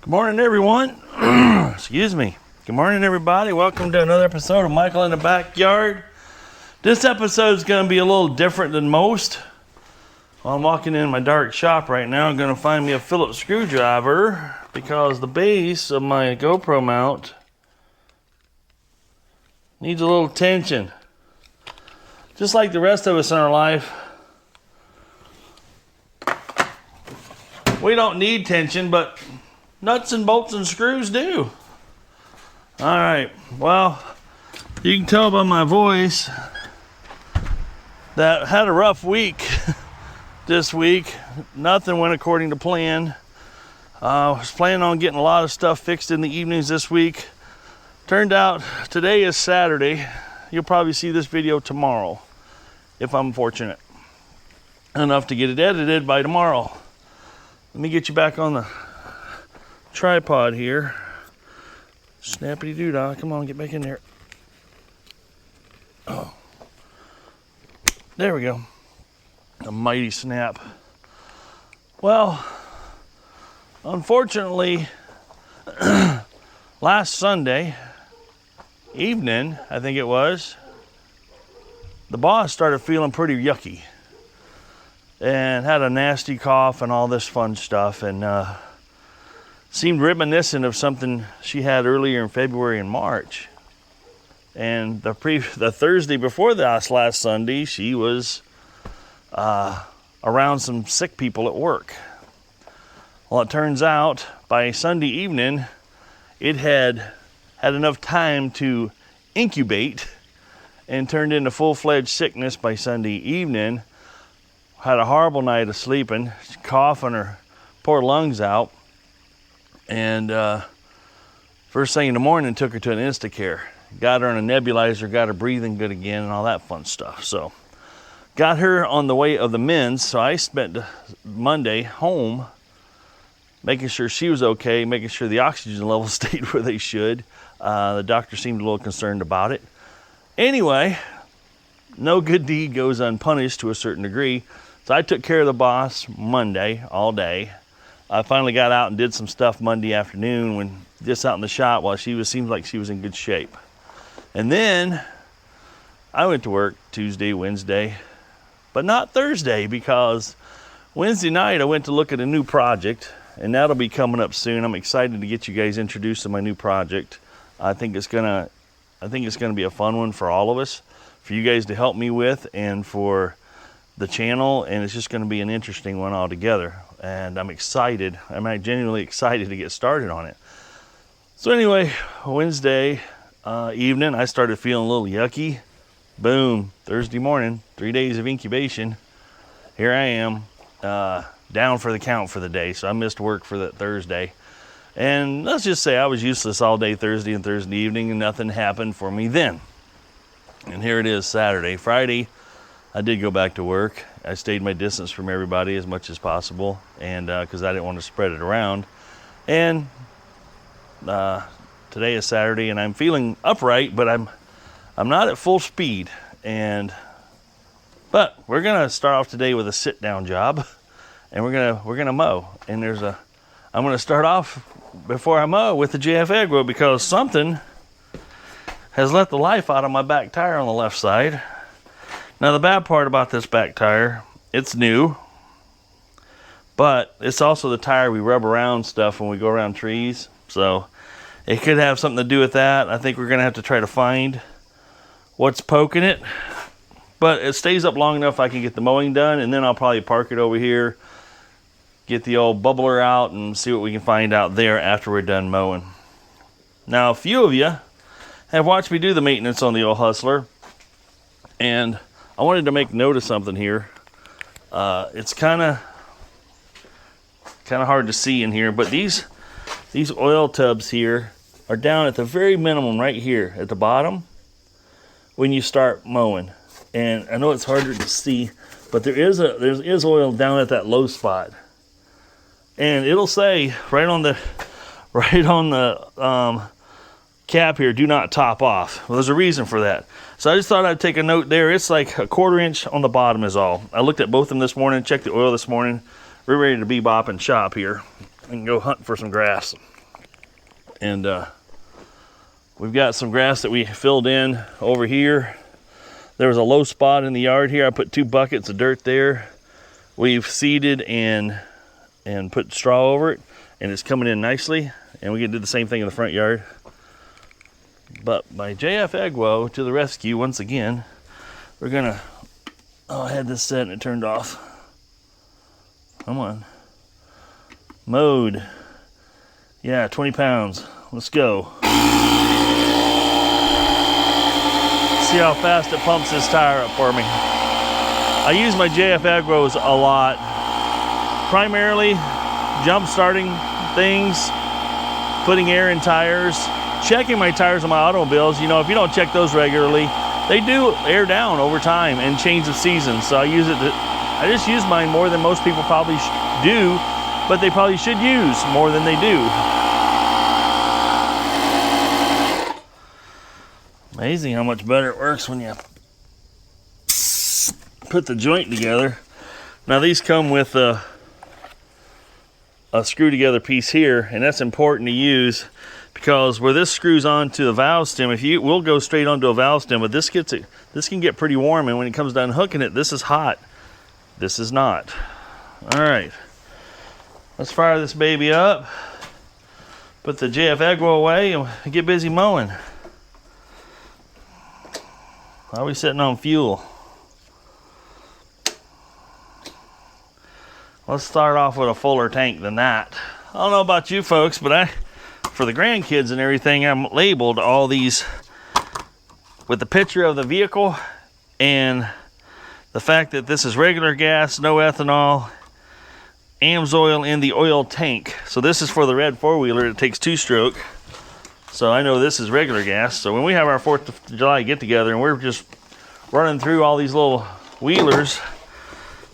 Good morning, everyone. Excuse me. Good morning, everybody. Welcome to another episode of Michael in the Backyard. This episode is going to be a little different than most. While I'm walking in my dark shop right now, I'm going to find me a Phillips screwdriver because the base of my GoPro mount needs a little attention. Just like the rest of us in our life, we don't need tension, but nuts and bolts and screws do. All right, well, you can tell by my voice that I had a rough week this week. Nothing went according to plan. I was planning on getting a lot of stuff fixed in the evenings this week. Turned out today is Saturday. You'll probably see this video tomorrow if I'm fortunate enough to get it edited by tomorrow. Let me get you back on the tripod here. Snappity doo-dah. Come on, get back in there. Oh, there we go. A mighty snap. Well, unfortunately, last Sunday evening, I think it was, the boss started feeling pretty yucky and had a nasty cough and all this fun stuff, and seemed reminiscent of something she had earlier in February and March. And the Thursday before that, last Sunday, she was around some sick people at work. Well, it turns out by Sunday evening, it had enough time to incubate and turned into full-fledged sickness by Sunday evening. Had a horrible night of sleeping, coughing her poor lungs out. And first thing in the morning, took her to an Instacare. Got her on a nebulizer, got her breathing good again, and all that fun stuff. So got her on the way of the men's. So I spent Monday home making sure she was okay, making sure the oxygen levels stayed where they should. The doctor seemed a little concerned about it. Anyway, no good deed goes unpunished to a certain degree. So I took care of the boss Monday all day. I finally got out and did some stuff Monday afternoon when just out in the shop while seemed like she was in good shape. And then I went to work Tuesday, Wednesday, but not Thursday, because Wednesday night I went to look at a new project, and that'll be coming up soon. I'm excited to get you guys introduced to my new project. I think it's gonna be a fun one for all of us, for you guys to help me with, and for the channel, and it's just going to be an interesting one altogether. And I'm excited. I'm genuinely excited to get started on it. So anyway, Wednesday evening, I started feeling a little yucky. Boom, Thursday morning, 3 days of incubation. Here I am, down for the count for the day. So I missed work for that Thursday. And let's just say I was useless all day Thursday and Thursday evening, and nothing happened for me then. And here it is, Saturday. Friday, I did go back to work. I stayed my distance from everybody as much as possible, and because I didn't want to spread it around. And today is Saturday, and I'm feeling upright, but I'm not at full speed. But we're gonna start off today with a sit-down job, and we're gonna mow. And I'm gonna start off before I mow with the JFEGWO, because something has let the life out of my back tire on the left side. Now, the bad part about this back tire, it's new, but it's also the tire we rub around stuff when we go around trees. So it could have something to do with that. I think we're going to have to try to find what's poking it. But it stays up long enough I can get the mowing done, and then I'll probably park it over here, get the old bubbler out, and see what we can find out there after we're done mowing. Now, a few of you have watched me do the maintenance on the old Hustler, and I wanted to make note of something here. It's kind of hard to see in here, but these oil tubs here are down at the very minimum right here at the bottom when you start mowing. And I know it's harder to see, but there is oil down at that low spot, and it'll say right on the cap here, do not top off. Well, there's a reason for that. So I just thought I'd take a note there. It's like a 1/4 inch on the bottom is all. I looked at both of them this morning, checked the oil this morning. We're ready to bebop and shop here and go hunt for some grass. And we've got some grass that we filled in over here. There was a low spot in the yard here. I put 2 buckets of dirt there. We've seeded and put straw over it, and it's coming in nicely. And we can do the same thing in the front yard. But by JFEGWO to the rescue once again. We're gonna, oh, I had this set and it turned off. Come on. Mode. Yeah, 20 pounds. Let's go. See how fast it pumps this tire up for me. I use my JFEGWOs a lot. Primarily jump starting things, putting air in tires, checking my tires on my automobiles. You know, if you don't check those regularly, they do air down over time and change of seasons. So I use it I just use mine more than most people probably do, but they probably should use more than they do. Amazing how much better it works when you put the joint together. Now these come with a screw together piece here, and that's important to use because where this screws onto the valve stem, we'll go straight onto a valve stem, but this can get pretty warm, and when it comes down hooking it, this is hot. This is not. All right, let's fire this baby up, put the JFEGWO away, and get busy mowing. Why are we sitting on fuel? Let's start off with a fuller tank than that. I don't know about you folks, but for the grandkids and everything, I'm labeled all these with the picture of the vehicle and the fact that this is regular gas, no ethanol, AMSOIL in the oil tank. So this is for the red 4-wheeler. It takes 2-stroke. So I know this is regular gas. So when we have our 4th of July get together and we're just running through all these little wheelers,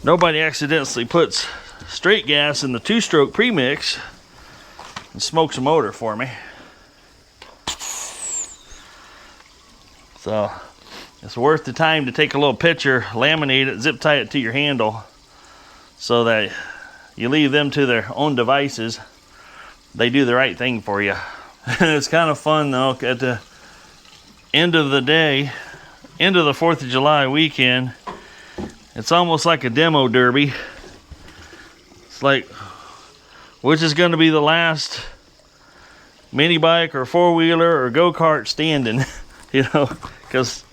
nobody accidentally puts straight gas in the 2-stroke premix and smokes a motor for me. So it's worth the time to take a little picture, laminate it, zip tie it to your handle so that you leave them to their own devices. They do the right thing for you. And it's kind of fun though, at the end of the day, end of the 4th of July weekend, it's almost like a demo derby. It's like, which is going to be the last mini bike or 4-wheeler or go-kart standing, you know, because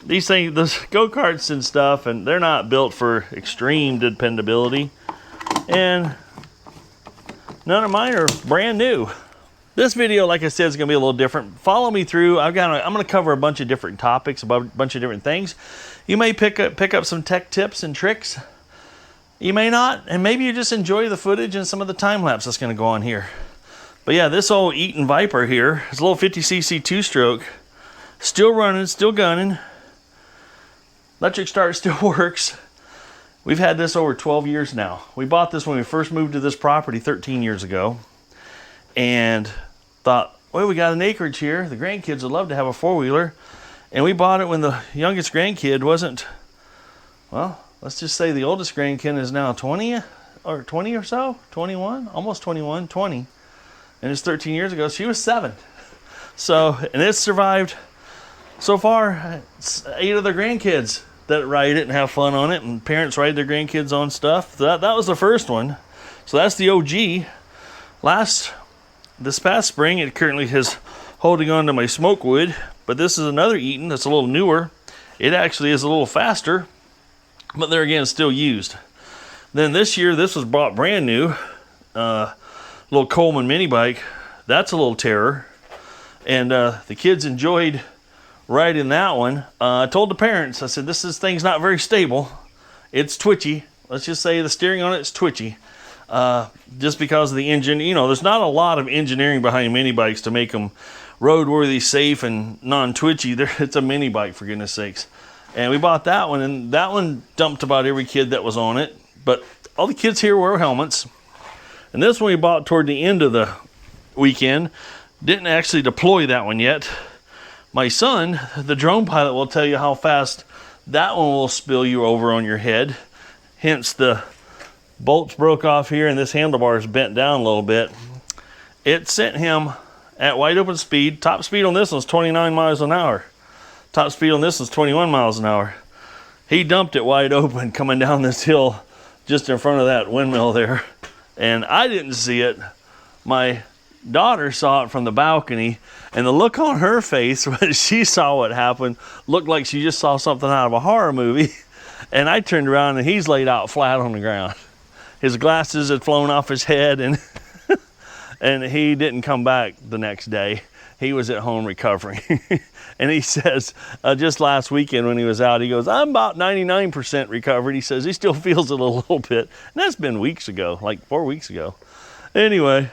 these things, those go-karts and stuff, and they're not built for extreme dependability, and none of mine are brand new. This video, like I said, is going to be a little different. Follow me through. I'm going to cover a bunch of different topics about a bunch of different things. You may pick up some tech tips and tricks. You may not, and maybe you just enjoy the footage and some of the time lapse that's going to go on here. But yeah, this old Eaton Viper here is a little 50cc 2-stroke, still running, still gunning. Electric start still works. We've had this over 12 years now. We bought this when we first moved to this property 13 years ago, and thought, well, we got an acreage here. The grandkids would love to have a 4-wheeler. And we bought it when the youngest grandkid wasn't, well, let's just say the oldest grandkid is now 20 or so, 21, almost 21, 20. And it's 13 years ago. She was 7. So, and it's survived so far. It's 8 of the grandkids that ride it and have fun on it, and parents ride their grandkids on stuff. That was the first one. So that's the OG. This past spring, it currently is holding on to my smoke wood, but this is another Eaton that's a little newer. It actually is a little faster, but there again, still used. Then this year, this was bought brand new, little Coleman mini bike. That's a little terror, and the kids enjoyed riding that one. I told the parents, I said, this thing's not very stable. It's twitchy. Let's just say the steering on it is twitchy. Just because of the engine, you know, there's not a lot of engineering behind mini bikes to make them roadworthy, safe, and non-twitchy. It's a mini bike, for goodness sakes. And we bought that one, and that one dumped about every kid that was on it. But all the kids here wear helmets. And this one we bought toward the end of the weekend. Didn't actually deploy that one yet. My son, the drone pilot, will tell you how fast that one will spill you over on your head. Hence the bolts broke off here, and this handlebar is bent down a little bit. It sent him at wide open speed. Top speed on this one's 29 miles an hour. Top speed on this one's 21 miles an hour. He dumped it wide open coming down this hill just in front of that windmill there. And I didn't see it. My daughter saw it from the balcony, and the look on her face when she saw what happened looked like she just saw something out of a horror movie. And I turned around and he's laid out flat on the ground. His glasses had flown off his head, and and he didn't come back the next day. He was at home recovering. And he says, just last weekend when he was out, he goes, I'm about 99% recovered. He says he still feels it a little bit. And that's been weeks ago, like 4 weeks ago. Anyway,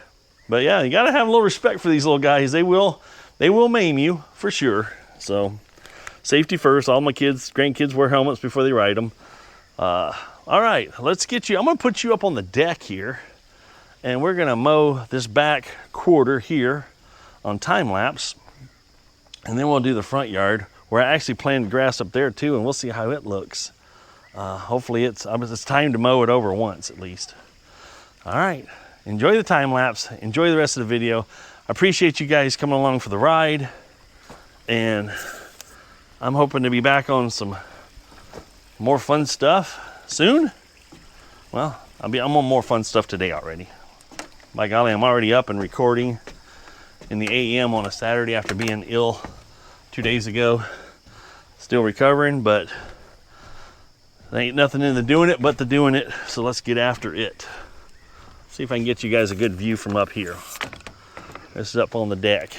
but yeah, you gotta have a little respect for these little guys. They will maim you, for sure. So, safety first. All my kids, grandkids wear helmets before they ride them. All right, let's get you, I'm gonna put you up on the deck here, and we're gonna mow this back quarter here on time lapse. And then we'll do the front yard, where I actually planted grass up there too, and we'll see how it looks. Hopefully it's time to mow it over once at least. All right, enjoy the time lapse, enjoy the rest of the video. I appreciate you guys coming along for the ride, and I'm hoping to be back on some more fun stuff soon. Well, I'm on more fun stuff today already. By golly, I'm already up and recording in the AM on a Saturday after being ill 2 days ago. Still recovering, but there ain't nothing in the doing it but the doing it, so let's get after it. See if I can get you guys a good view from up here. This is up on the deck.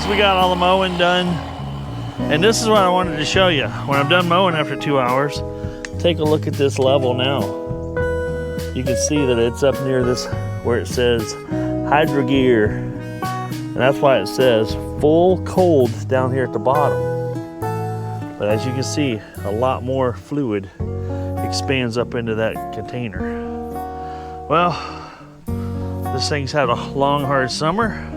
we got all the mowing done. And this is what I wanted to show you. When I'm done mowing after 2 hours, take a look at this level now. You can see that it's up near this where it says Hydro Gear. And that's why it says full cold down here at the bottom. But as you can see, a lot more fluid expands up into that container. Well, this thing's had a long, hard summer.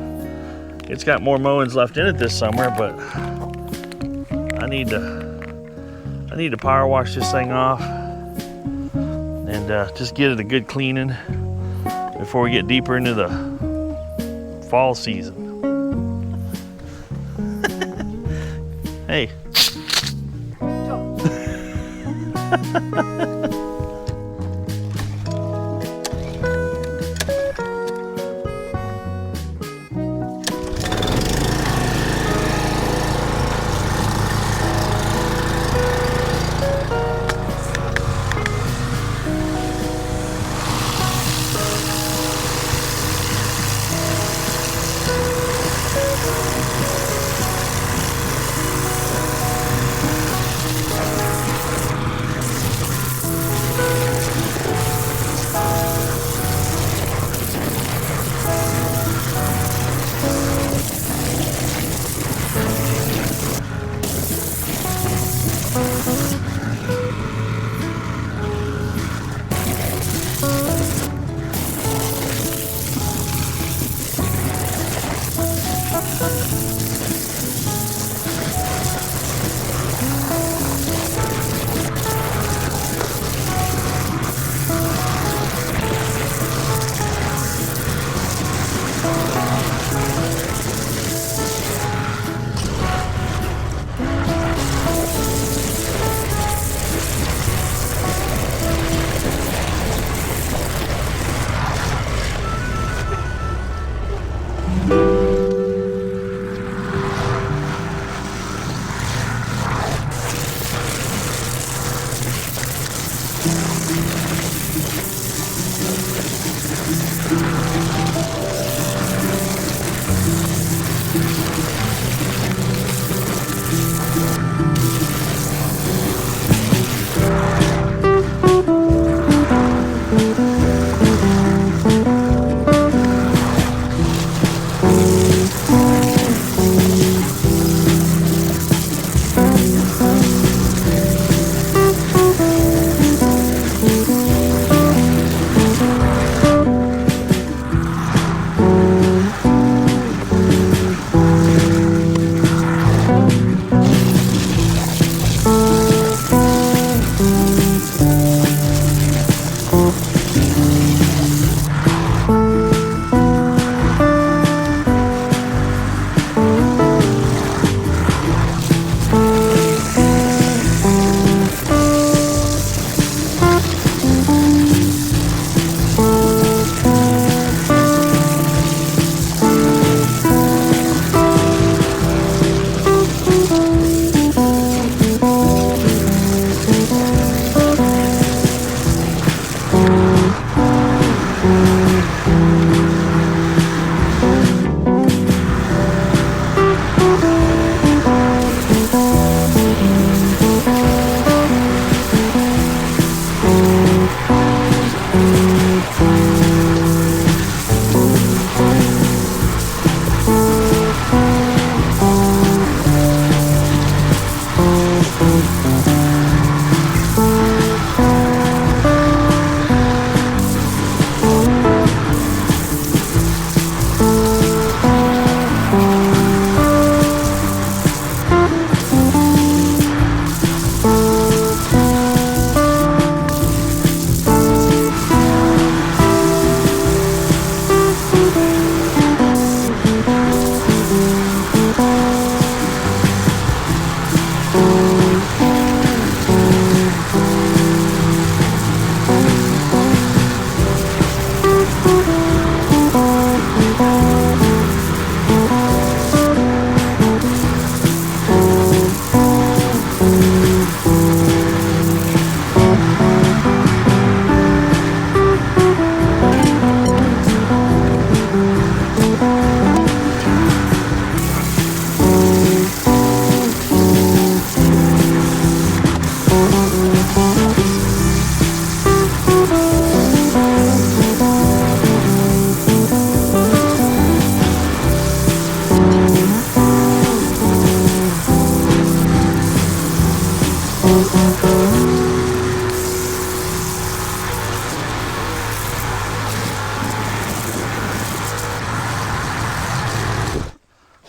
It's got more mowings left in it this summer, but I need to power wash this thing off and just get it a good cleaning before we get deeper into the fall season. Hey.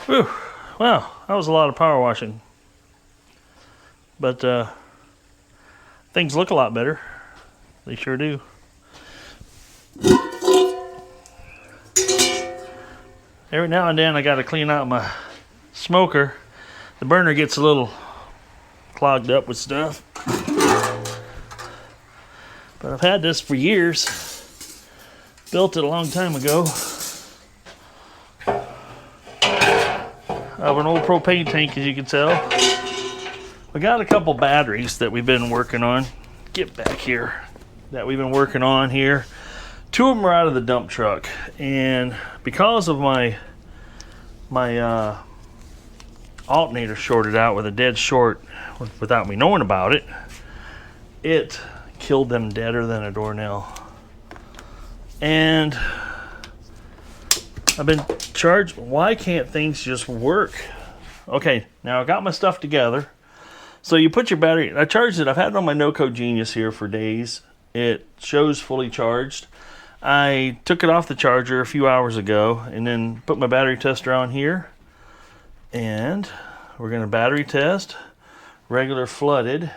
Whew. Wow, that was a lot of power washing. But things look a lot better. They sure do. Every now and then I got to clean out my smoker. The burner gets a little clogged up with stuff. But I've had this for years. Built it a long time ago. I have an old propane tank, as you can tell. We got a couple batteries that we've been working on. Get back here. That we've been working on here. Two of them are out of the dump truck, and because of my alternator shorted out with a dead short without me knowing about it, it killed them deader than a doornail. And I've been charged. Why can't things just work? Okay, now I got my stuff together. So you put your battery. I charged it. I've had it on my No-Code Genius here for days. It shows fully charged. I took it off the charger a few hours ago and then put my battery tester on here. And we're going to battery test. Regular flooded.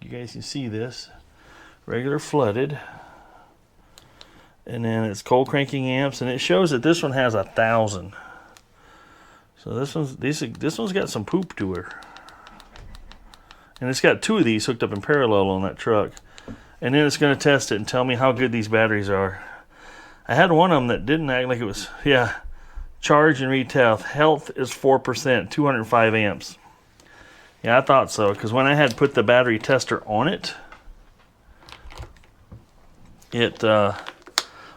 You guys can see this. Regular flooded. And then it's cold cranking amps, and it shows that this one has 1,000. So this one's got some poop to her. And it's got two of these hooked up in parallel on that truck. And then it's going to test it and tell me how good these batteries are. I had one of them that didn't act like it was, yeah, charge and read health. Health is 4%, 205 amps. Yeah, I thought so, because when I had put the battery tester on it,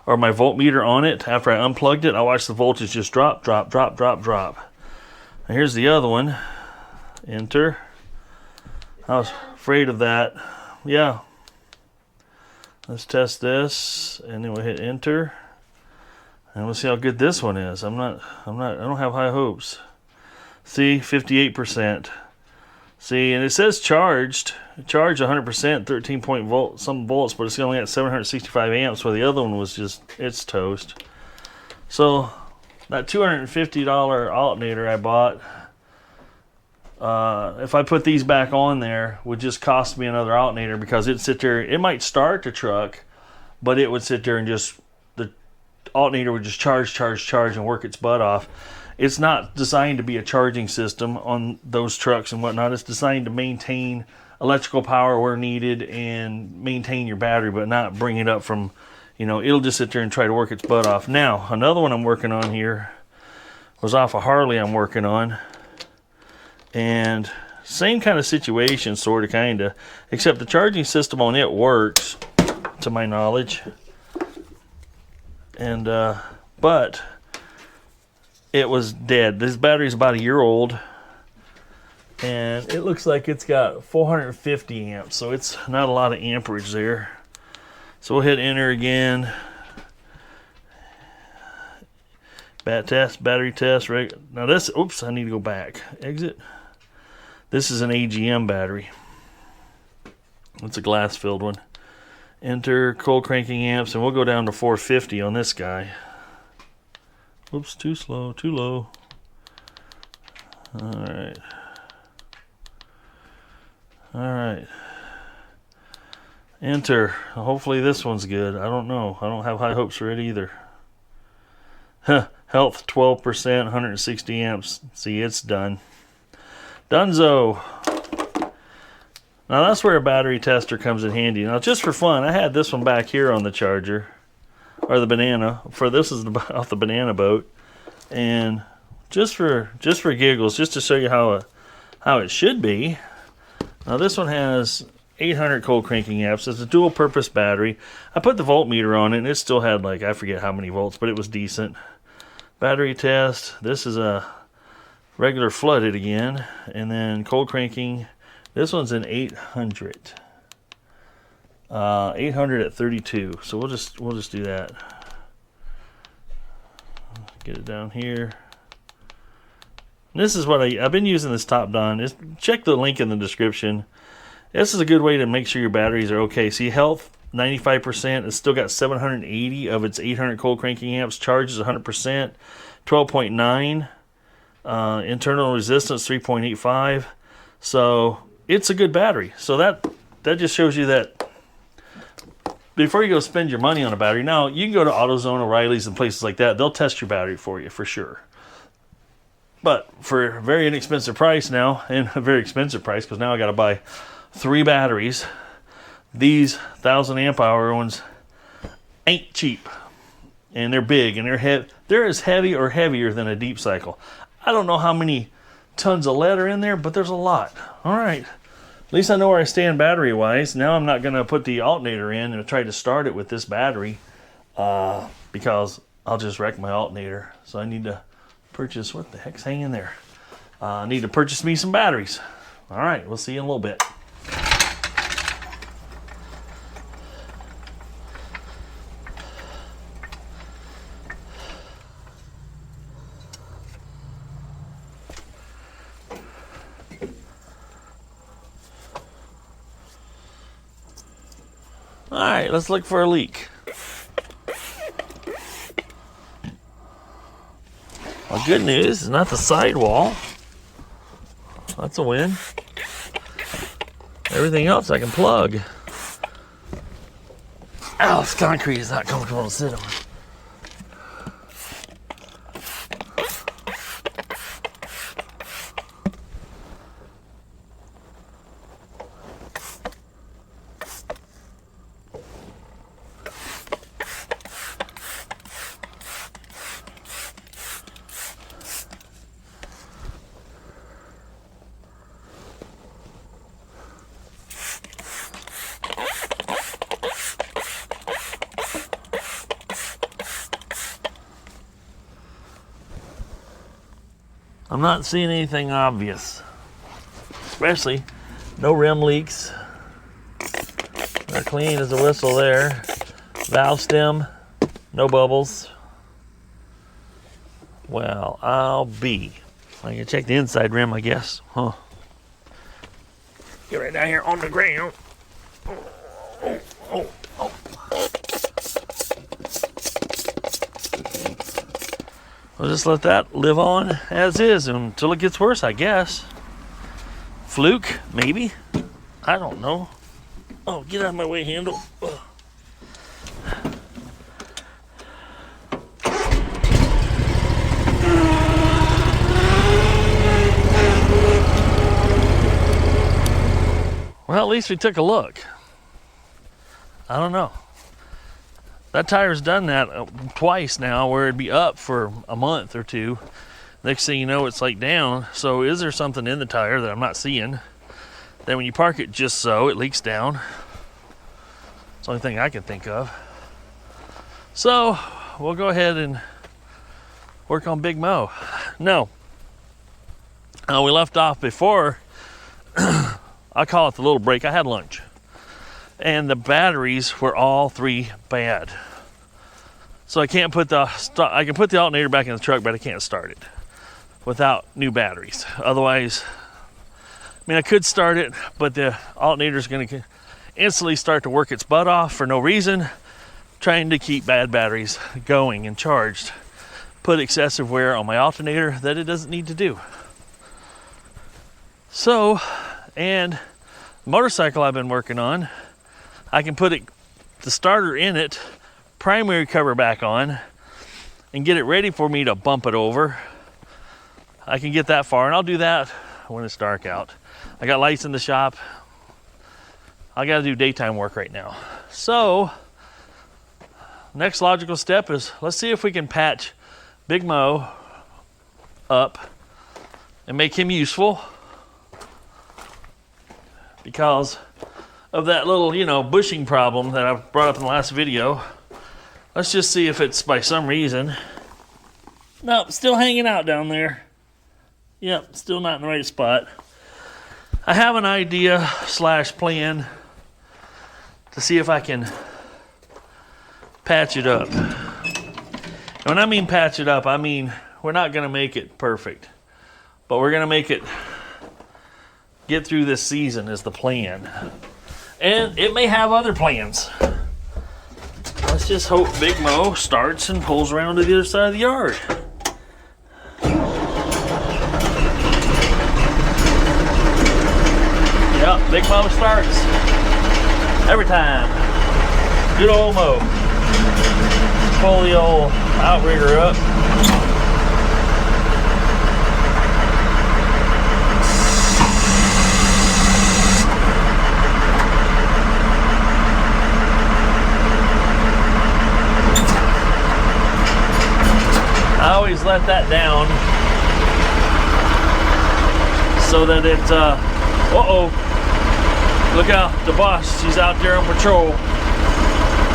or my voltmeter on it, after I unplugged it, I watched the voltage just drop, drop, drop, drop, drop. Now here's the other one. Enter. I was afraid of that. Yeah. Let's test this, and then we'll hit enter. And we'll see how good this one is. I don't have high hopes. See, 58%. See, and it says charged 100%, 13 volt, some volts, but it's only at 765 amps, where the other one was just, it's toast. So that $250 alternator I bought, if I put these back on there, would just cost me another alternator, because it'd sit there. It might start the truck, but it would sit there and just, the alternator would just charge, and work its butt off. It's not designed to be a charging system on those trucks and whatnot. It's designed to maintain electrical power where needed and maintain your battery, but not bring it up from, it'll just sit there and try to work its butt off. Now, another one I'm working on here was off a Harley I'm working on. And same kind of situation, sort of, kind of, except the charging system on it works, to my knowledge. And, but it was dead. This battery's about a year old, and it looks like it's got 450 amps, so it's not a lot of amperage there. So we'll hit enter again. Battery test. Now this, oops, I need to go back. Exit. This is an AGM battery. It's a glass-filled one. Enter cold cranking amps, and we'll go down to 450 on this guy. Oops, too slow, too low. Alright. Alright. Enter. Hopefully this one's good. I don't know. I don't have high hopes for it either. Huh. Health 12%, 160 amps. See, it's done. Dunzo. Now that's where a battery tester comes in handy. Now just for fun, I had this one back here on the charger. Or the banana. This is off the banana boat, and just for giggles, just to show you how it should be. Now this one has 800 cold cranking amps. It's a dual purpose battery. I put the voltmeter on it, and it still had, like, I forget how many volts, but it was decent. Battery test. This is a regular flooded again, and then cold cranking. This one's an 800. 800 at 32. So we'll just do that. Get it down here. And this is what I've been using this top down. Check the link in the description. This is a good way to make sure your batteries are okay. See, health 95%. It's still got 780 of its 800 cold cranking amps. Charge is 100%. 12.9. Internal resistance 3.85. So it's a good battery. So that just shows you that before you go spend your money on a battery. Now you can go to AutoZone, O'Reilly's, and places like that. They'll test your battery for you for sure. But for a very inexpensive price now, and a very expensive price because now I got to buy 3 batteries. These 1,000 amp hour ones ain't cheap, and they're big, and they're as heavy or heavier than a deep cycle. I don't know how many tons of lead are in there, but there's a lot. All right, at least I know where I stand battery wise. Now I'm not going to put the alternator in and try to start it with this battery because I'll just wreck my alternator. So I need to purchase, what the heck's hanging there? I need to purchase me some batteries. All right, we'll see you in a little bit. All right, let's look for a leak. Well, good news, it's not the sidewall. That's a win. Everything else I can plug. Ow, this concrete is not comfortable to sit on. I'm not seeing anything obvious, especially no rim leaks. They're clean as a whistle there. Valve stem, no bubbles. Well, I can check the inside rim, I guess. Huh. Get right down here on the ground. Oh. I'll just let that live on as is until it gets worse, I guess. Fluke, maybe. I don't know. Oh, get out of my way, handle. Ugh. Well, at least we took a look. I don't know. That tire's done that twice now, where it'd be up for a month or two. Next thing you know, it's like down. So is there something in the tire that I'm not seeing? Then when you park it just so, it leaks down. It's the only thing I can think of. So we'll go ahead and work on Big Mo. No. We left off before. I call it the little break. I had lunch. And the batteries were all 3 bad. So I can't put I can put the alternator back in the truck, but I can't start it without new batteries. Otherwise, I could start it, but the alternator is going to instantly start to work its butt off for no reason, trying to keep bad batteries going and charged. Put excessive wear on my alternator that it doesn't need to do. So, and the motorcycle I've been working on, I can put the starter in it, primary cover back on, and get it ready for me to bump it over. I can get that far, and I'll do that when it's dark out. I got lights in the shop. I got to do daytime work right now. So, next logical step is let's see if we can patch Big Mo up and make him useful. Because of that little, bushing problem that I brought up in the last video. Let's just see if it's by some reason. Nope, still hanging out down there. Yep, still not in the right spot. I have an idea / plan to see if I can patch it up. And when I mean patch it up, I mean we're not going to make it perfect. But we're going to make it get through this season is the plan. And it may have other plans. Let's just hope Big Mo starts and pulls around to the other side of the yard. Yep, Big Mo starts every time. Good old Mo. Pull the old outrigger up. I always let that down so that it, uh-oh, look out, the boss, she's out there on patrol.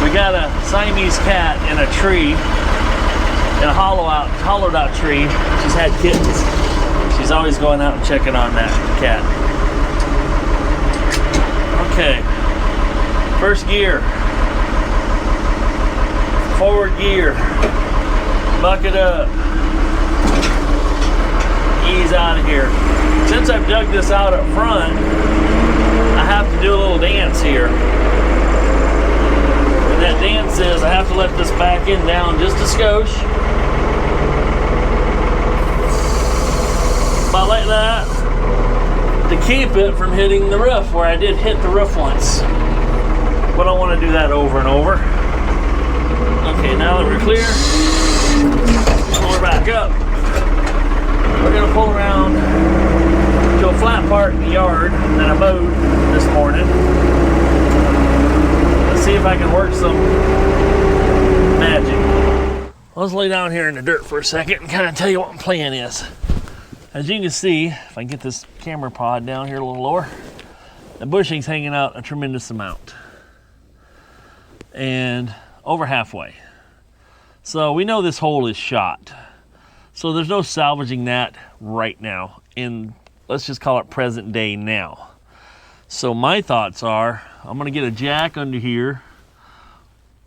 We got a Siamese cat in a tree, in a hollowed out tree. She's had kittens. She's always going out and checking on that cat. Okay, first gear, forward gear. Bucket up. Ease out of here. Since I've dug this out up front, I have to do a little dance here. And that dance is I have to let this back end down just a skosh. About like that. To keep it from hitting the roof, where I did hit the roof once. But I don't want to do that over and over. Okay, now that we're clear, we're back up. We're gonna pull around to a flat part in the yard that I mowed this morning. Let's see if I can work some magic. Let's lay down here in the dirt for a second and kind of tell you what my plan is. As you can see, if I can get this camera pod down here a little lower, the bushing's hanging out a tremendous amount. And over halfway. So we know this hole is shot. So there's no salvaging that right now in, let's just call it present day now. So my thoughts are, I'm gonna get a jack under here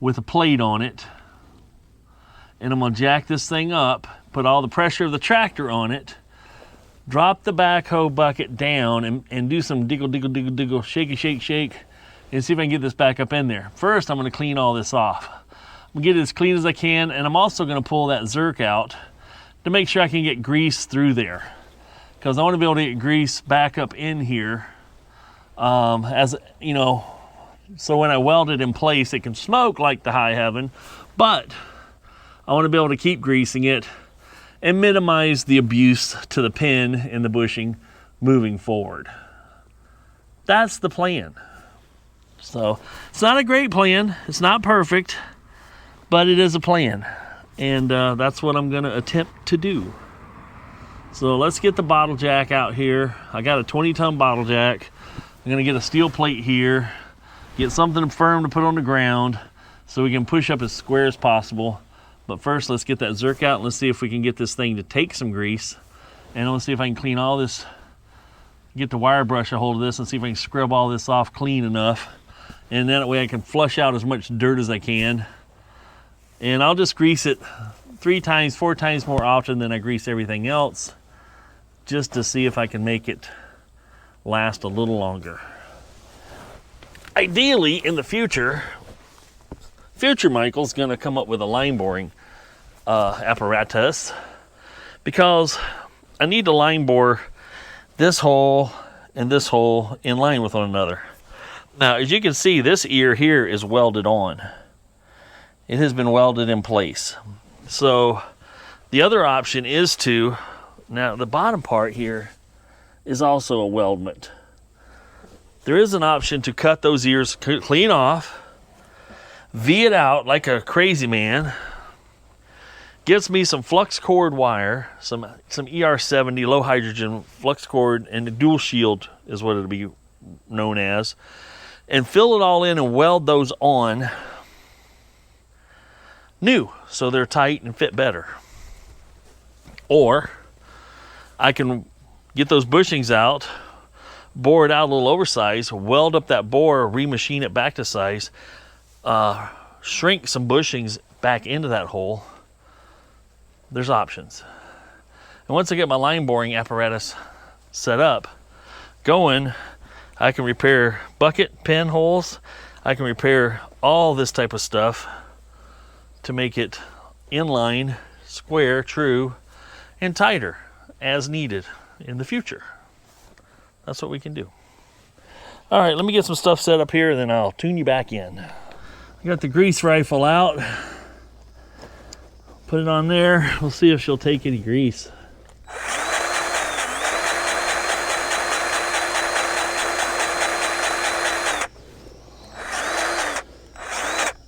with a plate on it, and I'm gonna jack this thing up, put all the pressure of the tractor on it, drop the backhoe bucket down and do some diggle, shaky, shake, and see if I can get this back up in there. First, I'm gonna clean all this off. I'm gonna get it as clean as I can, and I'm also gonna pull that zerk out to make sure I can get grease through there. Because I wanna be able to get grease back up in here, as you know, so when I weld it in place, it can smoke like the high heaven, but I wanna be able to keep greasing it and minimize the abuse to the pin and the bushing moving forward. That's the plan. So it's not a great plan, it's not perfect, but it is a plan. And that's what I'm gonna attempt to do. So let's get the bottle jack out here. I got a 20-ton bottle jack. I'm gonna get a steel plate here, get something firm to put on the ground so we can push up as square as possible. But first, let's get that zerk out and let's see if we can get this thing to take some grease. And let's see if I can clean all this, get the wire brush a hold of this and see if I can scrub all this off clean enough. And that way I can flush out as much dirt as I can. And I'll just grease it 3 times, 4 times more often than I grease everything else, just to see if I can make it last a little longer. Ideally, in the future Michael's gonna come up with a line boring apparatus, because I need to line bore this hole and this hole in line with one another. Now, as you can see, this ear here is welded on. It has been welded in place. So the other option is to, now the bottom part here is also a weldment. There is an option to cut those ears clean off, V it out like a crazy man, gets me some flux cord wire, some ER70 low hydrogen flux cord, and the dual shield is what it'll be known as, and fill it all in and weld those on new so they're tight and fit better. Or I can get those bushings out, bore it out a little oversized, weld up that bore, remachine it back to size, shrink some bushings back into that hole. There's options. And once I get my line boring apparatus set up, going, I can repair bucket pinholes. I can repair all this type of stuff to make it inline, square, true, and tighter as needed in the future. That's what we can do. All right, let me get some stuff set up here, and then I'll tune you back in. I got the grease rifle out. Put it on there. We'll see if she'll take any grease.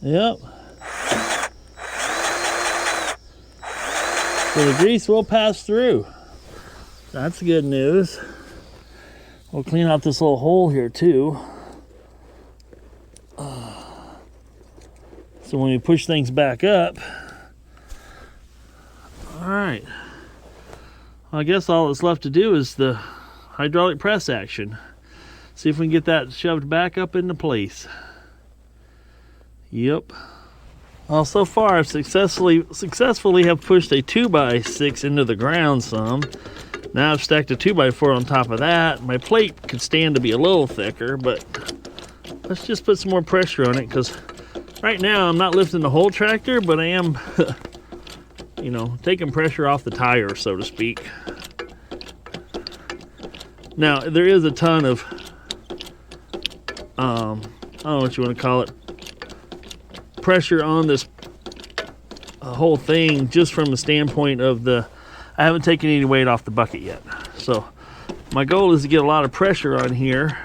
Yep. So the grease will pass through. That's good news. We'll clean out this little hole here too. So when we push things back up, all right. Well, I guess all that's left to do is the hydraulic press action. See if we can get that shoved back up into place. Yep. Well, so far I've successfully have pushed a 2x6 into the ground some. Now I've stacked a 2x4 on top of that. My plate could stand to be a little thicker, but let's just put some more pressure on it, because right now I'm not lifting the whole tractor, but I am, you know, taking pressure off the tire, so to speak. Now there is a ton of, I don't know what you want to call it, pressure on this whole thing, just from the standpoint of I haven't taken any weight off the bucket yet. So my goal is to get a lot of pressure on here,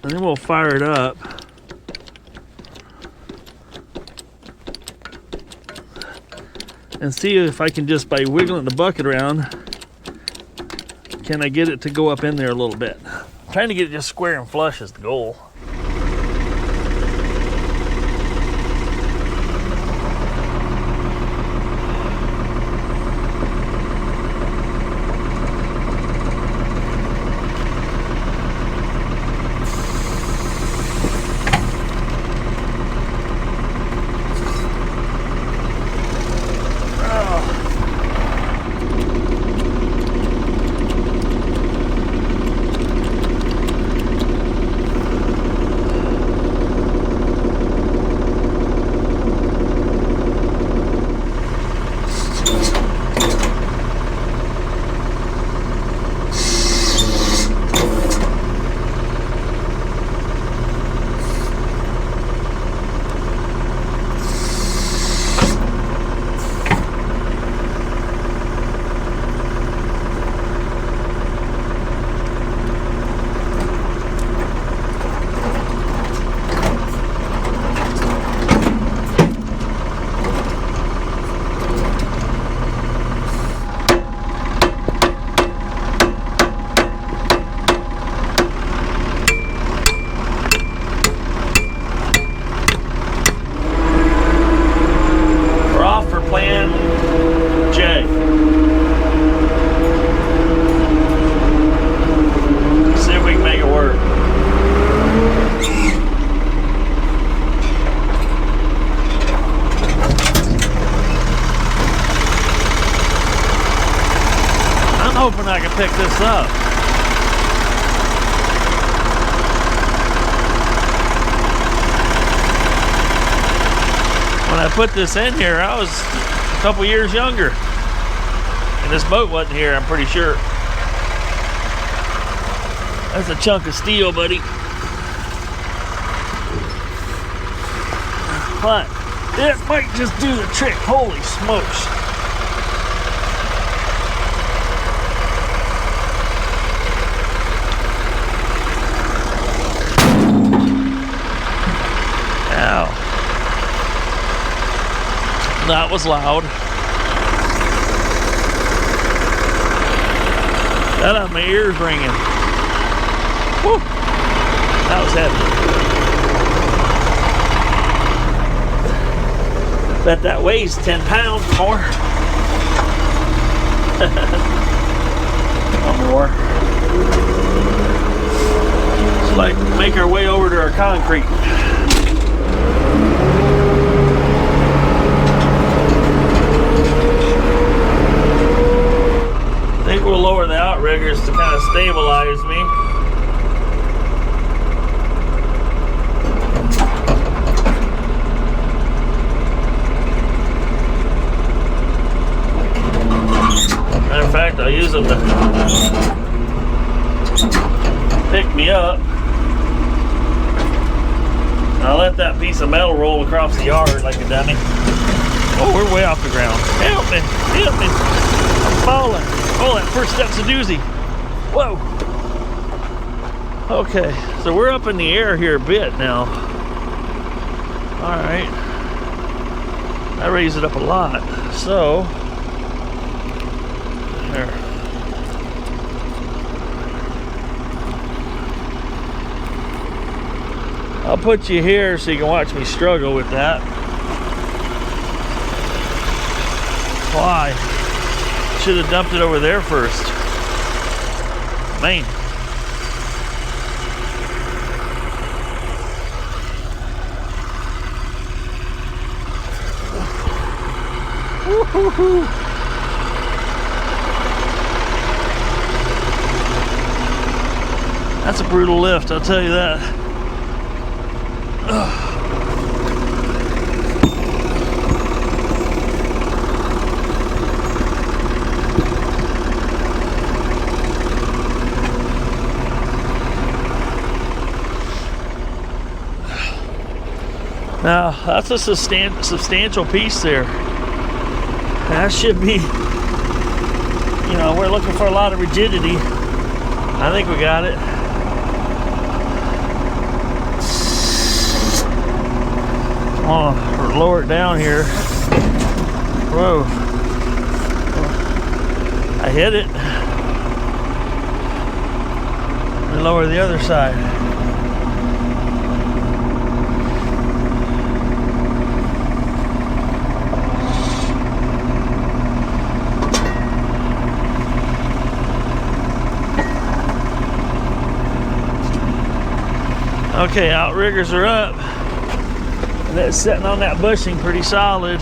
and then we'll fire it up. And see if I can, just by wiggling the bucket around, can I get it to go up in there a little bit. I'm trying to get it just square and flush is the goal. Hoping I can pick this up. When I put this in here, I was a couple years younger, and this boat wasn't here, I'm pretty sure. That's a chunk of steel, buddy. But it might just do the trick. Holy smokes. That was loud. That had my ears ringing. Woo! That was heavy. Bet that weighs 10 pounds more. One more. It's like make our way over to our concrete. outriggers to kind of stabilize me. Matter of fact, I'll use them to pick me up. And I'll let that piece of metal roll across the yard like a dummy. Oh, we're way off the ground. Help me, help me. I'm falling. Oh, that first step's a doozy. Whoa. Okay, so we're up in the air here a bit now. All right. I raised it up a lot. So, there. I'll put you here so you can watch me struggle with that. Why? Should have dumped it over there first. Man. Woo-hoo-hoo. That's a brutal lift, I'll tell you that. Ugh. Now, that's a substantial piece there. That should be, you know, we're looking for a lot of rigidity. I think we got it. Oh, or lower it down here. Whoa. I hit it. And lower the other side. Okay, outriggers are up. And that's sitting on that bushing pretty solid.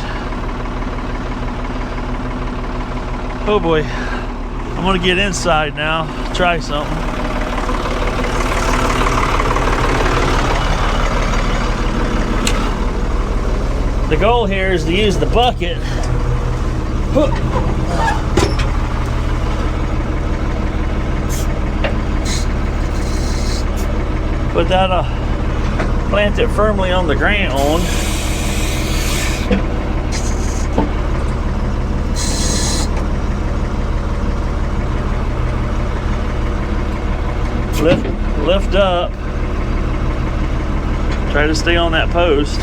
Oh boy. I'm gonna get inside now, try something. The goal here is to use the bucket. Put that plant it firmly on the ground. Lift up. Try to stay on that post.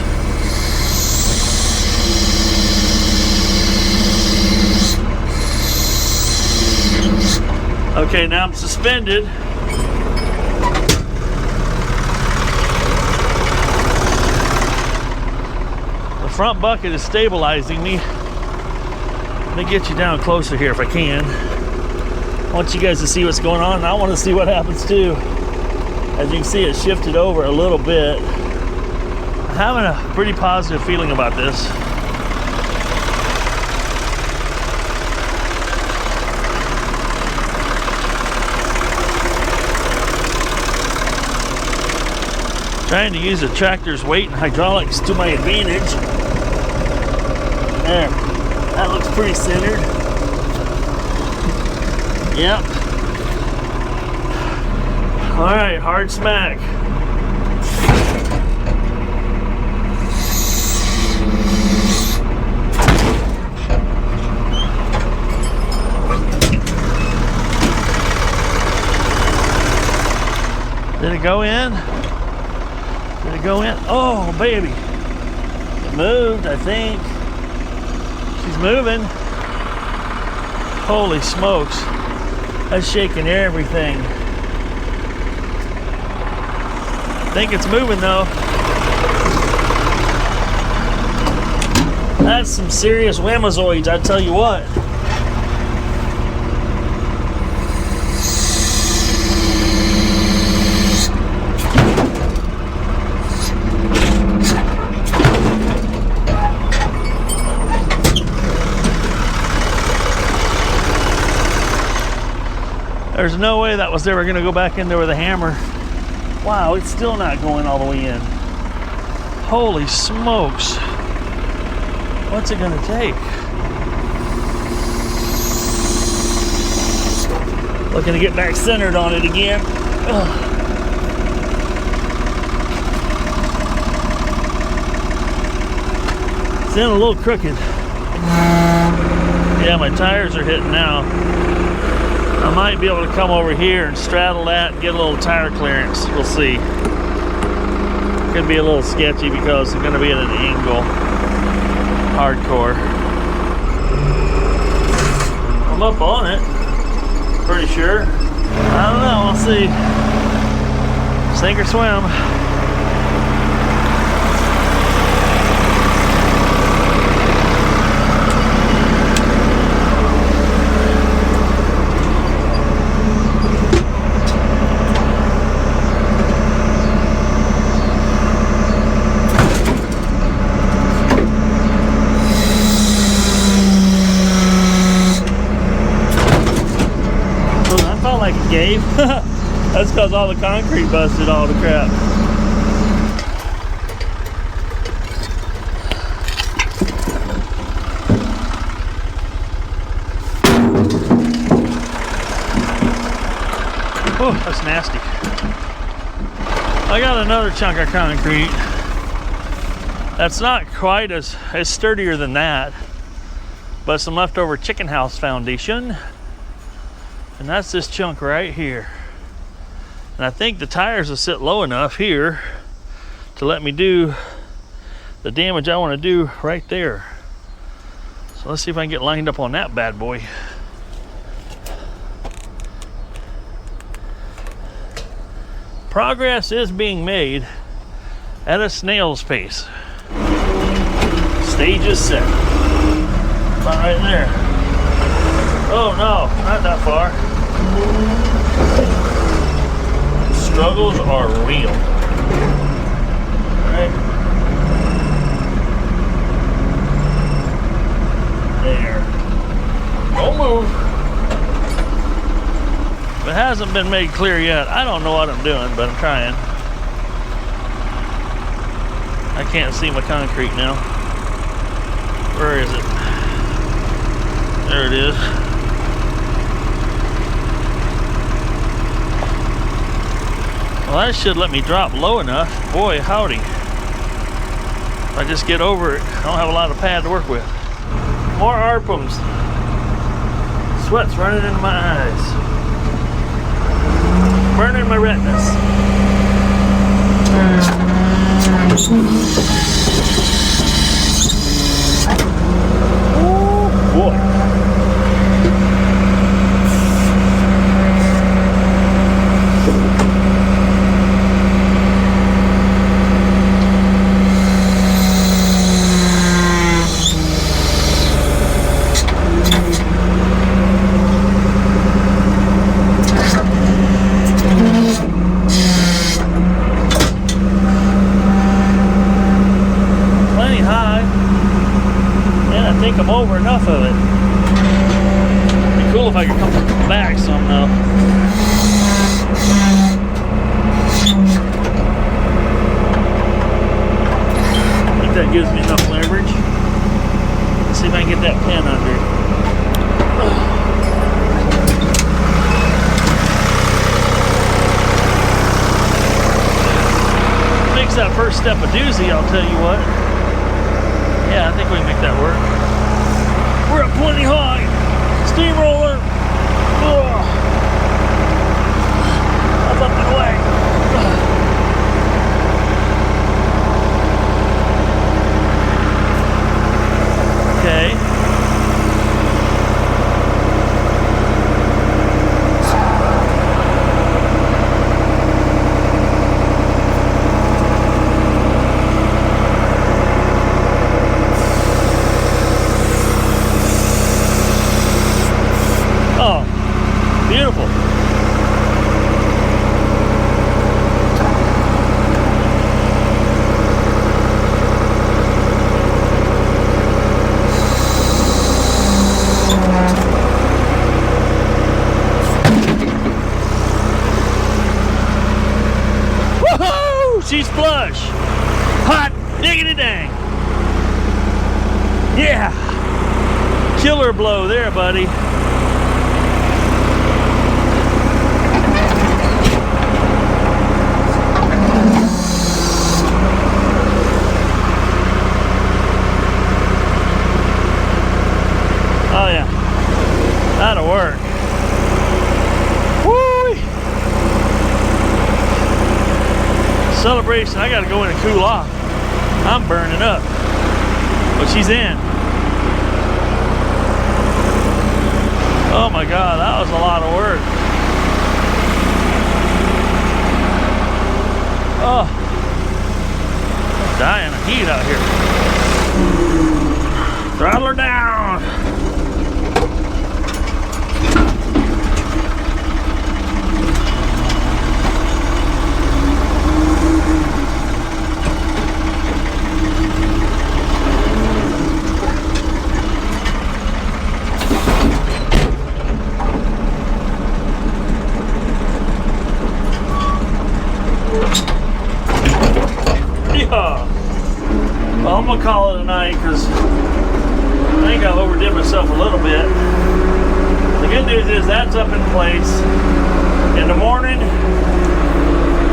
Okay, now I'm suspended. Front bucket is stabilizing me. Let me get you down closer here if I can. I want you guys to see what's going on, and I want to see what happens too. As you can see, it shifted over a little bit. I'm having a pretty positive feeling about this. Trying to use the tractor's weight and hydraulics to my advantage. There, that looks pretty centered. Yep. All right, hard smack. Did it go in? Did it go in? Oh, baby. It moved, I think. She's moving. Holy smokes. That's shaking everything. I think it's moving though. That's some serious whamazoids, I tell you what. There's no way that was ever going to go back in there with a hammer. Wow, it's still not going all the way in. Holy smokes. What's it going to take? Looking to get back centered on it again. Ugh. It's in a little crooked. Yeah, my tires are hitting now. I might be able to come over here and straddle that and get a little tire clearance. We'll see. Could be a little sketchy because it's going to be at an angle. Hardcore. I'm up on it. Pretty sure. I don't know. We'll see. Sink or swim. Gave. That's because all the concrete busted all the crap. Oh, that's nasty. I got another chunk of concrete that's not quite as sturdier than that, but some leftover chicken house foundation. And that's this chunk right here. And I think the tires will sit low enough here to let me do the damage I want to do right there. So let's see if I can get lined up on that bad boy. Progress is being made at a snail's pace. Stage is set. About right there. Oh no, not that far. Struggles are real. Alright. There. Don't move. If it hasn't been made clear yet, I don't know what I'm doing, but I'm trying. I can't see my concrete now. Where is it? There it is. Well, that should let me drop low enough. Boy, howdy. If I just get over it, I don't have a lot of pad to work with. More arpums. Sweat's running into my eyes. Burning my retinas. Oh, boy. I'm over enough of it. It'd be cool if I could come back somehow. I think that gives me enough leverage. Let's see if I can get that pin under. Makes that first step a doozy, I'll tell you what. Yeah, I think we can make that work. We're up plenty high. Steamroller. Ugh. That's up and away. Okay. she's flush. Hot diggity dang. Yeah. Killer blow there, buddy. Oh yeah, that'll work. Woo! Celebration, I gotta go in and cool off. I'm burning up, but she's in. Oh my God, that was a lot of work. Oh, I'm dying of heat out here. Throttle her down. Well, I'm gonna call it a night because I think I've overdid myself a little bit. The good news is that's up in place. In the morning,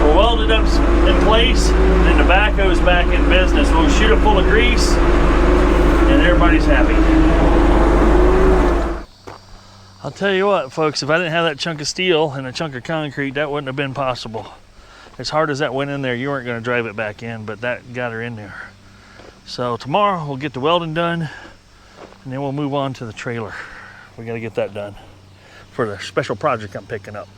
we're welded up in place, and the backhoe's back in business. We'll shoot it full of grease, and everybody's happy. I'll tell you what, folks, if I didn't have that chunk of steel and a chunk of concrete, that wouldn't have been possible. As hard as that went in there, you weren't going to drive it back in, but that got her in there. So tomorrow we'll get the welding done, and then we'll move on to the trailer. We got to get that done for the special project I'm picking up.